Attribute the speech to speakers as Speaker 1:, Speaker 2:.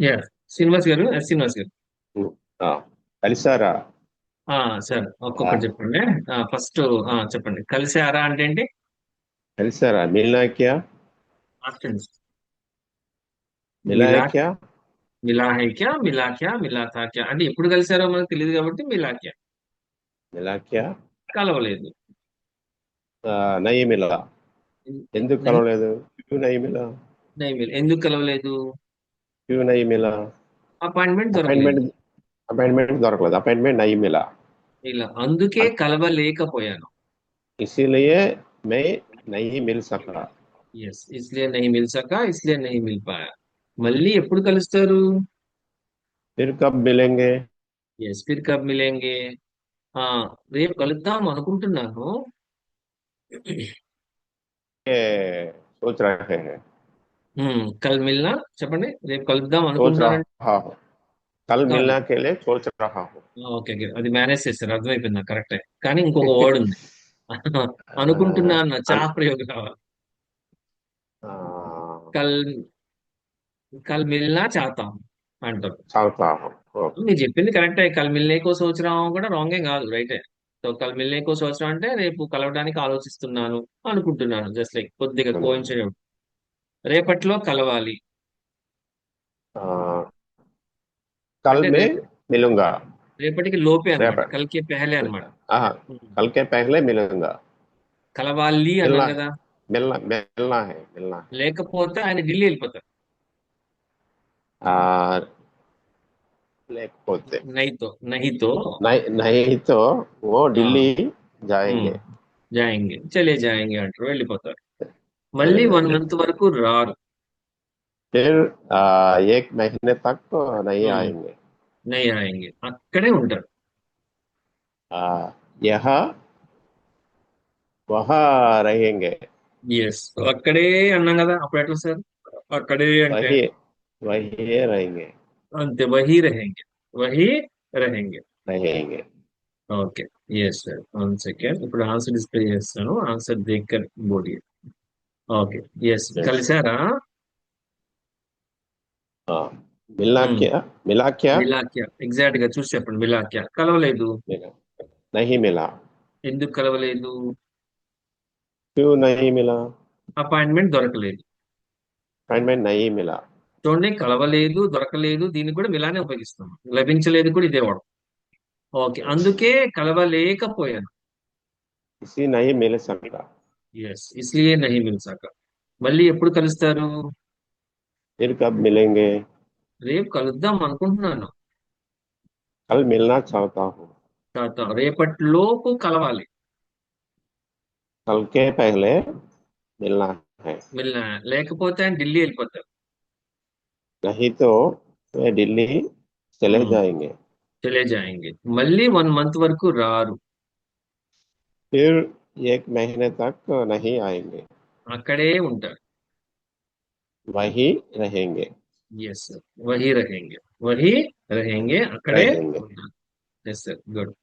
Speaker 1: Yeah, Srinivas గారు, శ్రీనివాస్ గారు.
Speaker 2: ఆ, కలిసారా?
Speaker 1: సార్
Speaker 2: ఆ,
Speaker 1: ఒక్కొక్కటి చెప్పండి. ఫస్ట్ చెప్పండి, కలిసారా అంటే ఏంటి?
Speaker 2: కలిసారా? మిల్నా క్యా?
Speaker 1: ఆప్షన్స్.
Speaker 2: మిలా హై
Speaker 1: మిలా.
Speaker 2: క్యా?
Speaker 1: మిలా హై క్యా, మిలా క్యా, మిలా థా క్యా అంటే ఎప్పుడు కలిసారో మనకు తెలియదు కాబట్టి మిలా క్యా.
Speaker 2: మిలా క్యా?
Speaker 1: కలవలేదు.
Speaker 2: నహీ మిలా. ఎందుకు
Speaker 1: నహి.
Speaker 2: కలవలేదు? క్యూ నహీ మిలా?
Speaker 1: నహి మిలా. ఎందుకు కలవలేదు?
Speaker 2: క్యూ నహీ మిలా?
Speaker 1: అపాయింట్మెంట్ దొరకలేదు.
Speaker 2: అపాయింట్మెంట్ అపాయింట్మెంట్ దొరకలేదు. అపాయింట్మెంట్ నహీ మిలా.
Speaker 1: ఇలా అందుకే
Speaker 2: అన్-
Speaker 1: కలవలేకపోయాను.
Speaker 2: इसीलिए मैं नहीं मिल सका.
Speaker 1: ఎస్, ఇస్లియే నహీ మిల్ సకా, ఇస్లియే నహీ మిల్ పాయా. మళ్ళీ ఎప్పుడు కలుస్తారు?
Speaker 2: फिर कब मिलेंगे?
Speaker 1: ఎస్, ఫిర్ కబ్ మిలేంగే. ఆ రేపు కలుద్దాం అనుకుంటున్నాను.
Speaker 2: ये सोच रहे हैं.
Speaker 1: కల్ మిల్నా. చెప్పండి, రేపు కలుద్దాం
Speaker 2: सोच
Speaker 1: అనుకుంటున్నానంటే.
Speaker 2: रहा हूँ. कल
Speaker 1: కాదు.
Speaker 2: मिलने के लिए सोच रहा हूँ.
Speaker 1: ఓకే, ఓకే, అది మేనేజ్ చేస్తారు, అర్థమైపోయింది నాకు, కరెక్టే. కానీ ఇంకొక వర్డ్ ఉంది. అనుకుంటున్నాను, చా
Speaker 2: अन-
Speaker 1: ప్రయోగం కావాలి.
Speaker 2: आ,
Speaker 1: కల్ కల్ మిల్నా చాతాం అంటారు.
Speaker 2: चाहता हूँ. ओके.
Speaker 1: మీరు చెప్పింది కరెక్టే, కల్ మిల్నే కో సోచ్ రహా హూం కూడా రాంగ్ ఏం కాదు, రైటే. సో కల్ మిల్నే కో సోచ్ రహా అంటే రేపు కలవడానికి ఆలోచిస్తున్నాను, అనుకుంటున్నాను, జస్ట్ లైక్ కొద్దిగా కోఇన్సిడెంట్. రేపట్లో కలవాలి.
Speaker 2: आ, कल
Speaker 1: అంటే
Speaker 2: मैं
Speaker 1: రేపు,
Speaker 2: मिलूंगा.
Speaker 1: రేపటికి లోపే
Speaker 2: रेप
Speaker 1: అన్నమాట, కల్కి పెహలే అన్నమాట.
Speaker 2: हाँ, कल के पहले मिलूंगा.
Speaker 1: కలవాలి అన్నాం
Speaker 2: मिलना है.
Speaker 1: కదా.
Speaker 2: मिलना मिलना है. मिलना है.
Speaker 1: లేకపోతే ఆయన ఢిల్లీ వెళ్ళిపోతారు.
Speaker 2: आ, लेకపోతే
Speaker 1: నైతో నహితో.
Speaker 2: नहीं नहीं तो वो
Speaker 1: ఆ,
Speaker 2: दिल्ली
Speaker 1: ఉమ్,
Speaker 2: जाएंगे.
Speaker 1: జాయింగే చలే జాయింగే అంటారు, వెళ్ళిపోతారు.
Speaker 2: चले
Speaker 1: మళ్ళీ వన్
Speaker 2: जाएंगे.
Speaker 1: మంత్ వరకు రారు.
Speaker 2: फिर एक महीने तक तो नहीं
Speaker 1: ఉమ్,
Speaker 2: आएंगे.
Speaker 1: నై ఆయంగే, అక్కడే ఉంటారు.
Speaker 2: यहाँ वहाँ रहेंगे.
Speaker 1: ఎస్, అక్కడే అన్నాం కదా, అప్పుడు ఎట్లా సార్? అక్కడే అంటే
Speaker 2: वही वही रहेंगे.
Speaker 1: అంతే, వహీ రహేంగే. వహీ రహేంగే.
Speaker 2: रहेंगे.
Speaker 1: ఓకే. ఎస్ సార్, 1 సెకండ్, ఇప్పుడు ఆన్సర్ డిస్ప్లే చేస్తాను, ఆన్సర్ దేకర్ బోర్డు. ఓకే. Yes,
Speaker 2: Yes.
Speaker 1: కలిసారా?
Speaker 2: हाँ, मिला
Speaker 1: ఉమ్,
Speaker 2: क्या? मिला क्या?
Speaker 1: మిలాక్యా, ఎగ్జాక్ట్ గా చూసి చెప్పండి, మిలాక్యా కలవలేదు.
Speaker 2: मिला. नहीं मिला.
Speaker 1: ఎందుకు కలవలేదు?
Speaker 2: क्यों नहीं मिला?
Speaker 1: అపాయింట్మెంట్ దొరకలేదు.
Speaker 2: अपॉइंटमेंट नहीं मिला.
Speaker 1: చూడండి, కలవలేదు, దొరకలేదు, దీన్ని కూడా మిలానే ఉపయోగిస్తాం. లభించలేదు కూడా ఇదే వాడు. Okay,
Speaker 2: Yes.
Speaker 1: అందుకే కలవలేకపోయాను.
Speaker 2: इसी नहीं मिल सकता.
Speaker 1: ఎస్, ఇస్లియే నహీ మిల్ సకా. మళ్ళీ ఎప్పుడు కలుస్తారు?
Speaker 2: फिर कब मिलेंगे?
Speaker 1: రేపు కలుద్దాం అనుకుంటున్నాను.
Speaker 2: कल मिलना चाहता हूँ.
Speaker 1: తర్వాత రేపటిలోపు కలవాలి.
Speaker 2: कल के पहले मिलना है.
Speaker 1: మిల్నా. లేకపోతే ఆయన ఢిల్లీ వెళ్ళిపోతారు.
Speaker 2: नहीं तो वे दिल्ली चले
Speaker 1: ఉమ్,
Speaker 2: जाएंगे.
Speaker 1: చలే జాయింగే. మళ్ళీ 1 మంత్ వరకు రారు.
Speaker 2: फिर एक महीने तक नहीं आएंगे.
Speaker 1: అక్కడే ఉంటారు.
Speaker 2: वही रहेंगे.
Speaker 1: ఎస్ సార్, వహీ రహేంగే. వహీ రహేంగే, అక్కడే
Speaker 2: रहेंगे.
Speaker 1: ఉంటారు. Yes sir, good.